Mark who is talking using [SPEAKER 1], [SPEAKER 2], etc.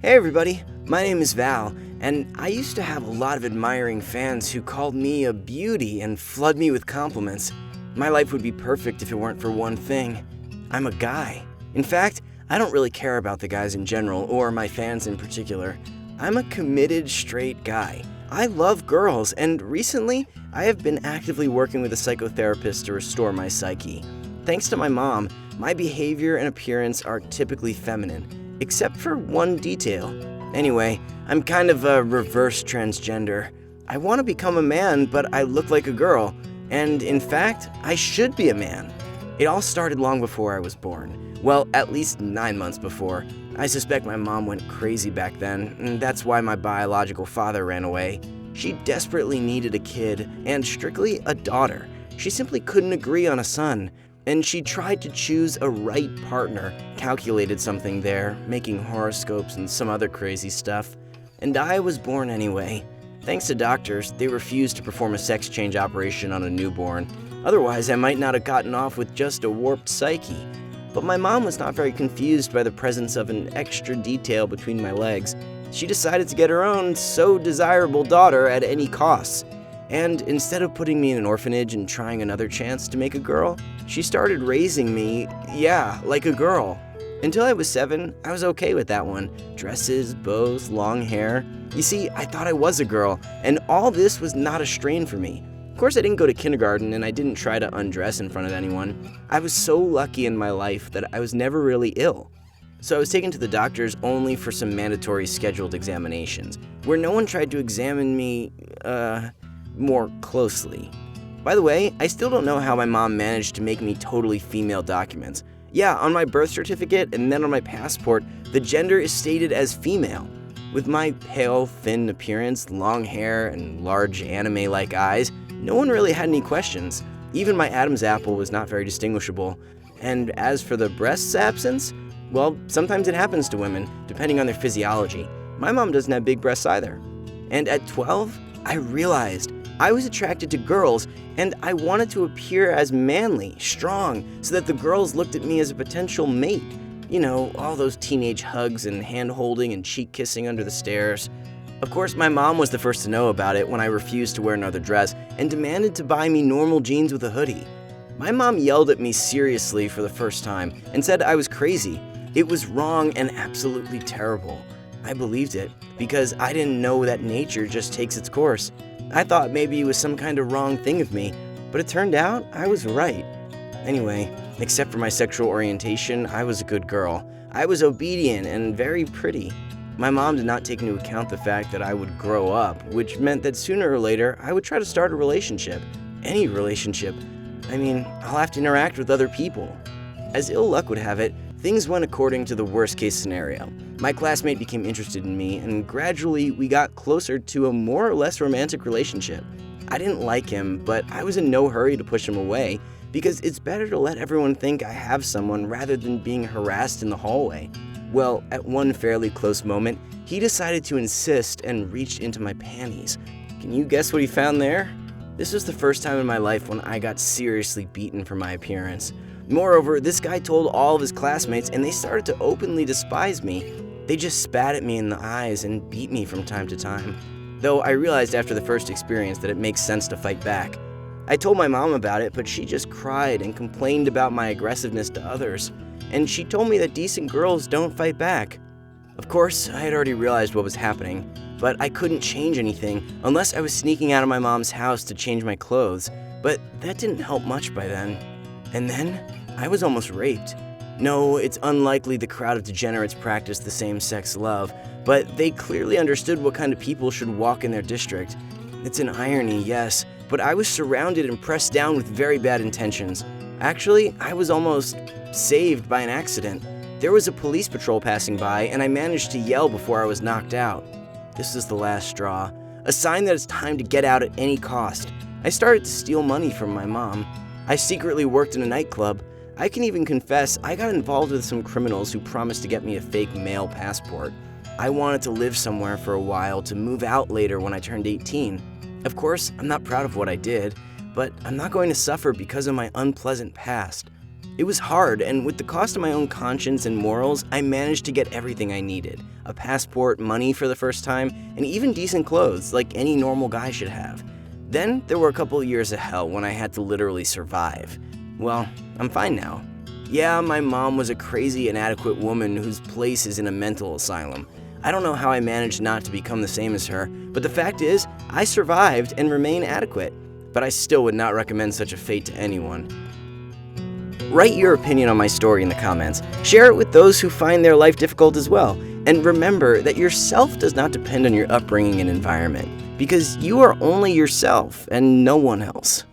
[SPEAKER 1] Hey everybody, my name is Val, and I used to have a lot of admiring fans who called me a beauty and flood me with compliments. My life would be perfect if it weren't for one thing. I'm a guy. In fact, I don't really care about the guys in general, or my fans in particular. I'm a committed straight guy. I love girls, and recently, I have been actively working with a psychotherapist to restore my psyche. Thanks to my mom, my behavior and appearance are typically feminine, except for one detail. Anyway, I'm kind of a reverse transgender. I want to become a man, but I look like a girl, and in fact, I should be a man. It all started long before I was born. Well, at least 9 months before. I suspect my mom went crazy back then, and that's why my biological father ran away. She desperately needed a kid, and strictly a daughter. She simply couldn't agree on a son, and she tried to choose a right partner, calculated something there, making horoscopes and some other crazy stuff. And I was born anyway. Thanks to doctors, they refused to perform a sex change operation on a newborn. Otherwise, I might not have gotten off with just a warped psyche. But my mom was not very confused by the presence of an extra detail between my legs. She decided to get her own so desirable daughter at any cost. And instead of putting me in an orphanage and trying another chance to make a girl, she started raising me, like a girl. Until I was 7, I was okay with that one. Dresses, bows, long hair. You see, I thought I was a girl, and all this was not a strain for me. Of course, I didn't go to kindergarten, and I didn't try to undress in front of anyone. I was so lucky in my life that I was never really ill. So I was taken to the doctors only for some mandatory scheduled examinations, where no one tried to examine me, more closely. By the way, I still don't know how my mom managed to make me totally female documents. Yeah, on my birth certificate and then on my passport, the gender is stated as female. With my pale, thin appearance, long hair, and large anime-like eyes, no one really had any questions. Even my Adam's apple was not very distinguishable. And as for the breast's absence, well, sometimes it happens to women, depending on their physiology. My mom doesn't have big breasts either. And at 12, I realized I was attracted to girls, and I wanted to appear as manly, strong, so that the girls looked at me as a potential mate. You know, all those teenage hugs and hand-holding and cheek-kissing under the stairs. Of course, my mom was the first to know about it when I refused to wear another dress and demanded to buy me normal jeans with a hoodie. My mom yelled at me seriously for the first time and said I was crazy. It was wrong and absolutely terrible. I believed it because I didn't know that nature just takes its course. I thought maybe it was some kind of wrong thing of me, but it turned out I was right. Anyway, except for my sexual orientation, I was a good girl. I was obedient and very pretty. My mom did not take into account the fact that I would grow up, which meant that sooner or later I would try to start a relationship. Any relationship. I mean, I'll have to interact with other people. As ill luck would have it, things went according to the worst-case scenario. My classmate became interested in me, and gradually we got closer to a more or less romantic relationship. I didn't like him, but I was in no hurry to push him away, because it's better to let everyone think I have someone rather than being harassed in the hallway. Well, at one fairly close moment, he decided to insist and reached into my panties. Can you guess what he found there? This was the first time in my life when I got seriously beaten for my appearance. Moreover, this guy told all of his classmates, and they started to openly despise me. They just spat at me in the eyes and beat me from time to time. Though I realized after the first experience that it makes sense to fight back. I told my mom about it, but she just cried and complained about my aggressiveness to others. And she told me that decent girls don't fight back. Of course, I had already realized what was happening, but I couldn't change anything unless I was sneaking out of my mom's house to change my clothes. But that didn't help much by then. And then, I was almost raped. No, it's unlikely the crowd of degenerates practiced the same-sex love, but they clearly understood what kind of people should walk in their district. It's an irony, yes, but I was surrounded and pressed down with very bad intentions. Actually, I was almost saved by an accident. There was a police patrol passing by, and I managed to yell before I was knocked out. This is the last straw, a sign that it's time to get out at any cost. I started to steal money from my mom. I secretly worked in a nightclub. I can even confess I got involved with some criminals who promised to get me a fake male passport. I wanted to live somewhere for a while to move out later when I turned 18. Of course, I'm not proud of what I did, but I'm not going to suffer because of my unpleasant past. It was hard, and with the cost of my own conscience and morals, I managed to get everything I needed. A passport, money for the first time, and even decent clothes like any normal guy should have. Then there were a couple of years of hell when I had to literally survive. Well, I'm fine now. Yeah, my mom was a crazy, inadequate woman whose place is in a mental asylum. I don't know how I managed not to become the same as her, but the fact is, I survived and remain adequate. But I still would not recommend such a fate to anyone. Write your opinion on my story in the comments. Share it with those who find their life difficult as well. And remember that your self does not depend on your upbringing and environment, because you are only yourself and no one else.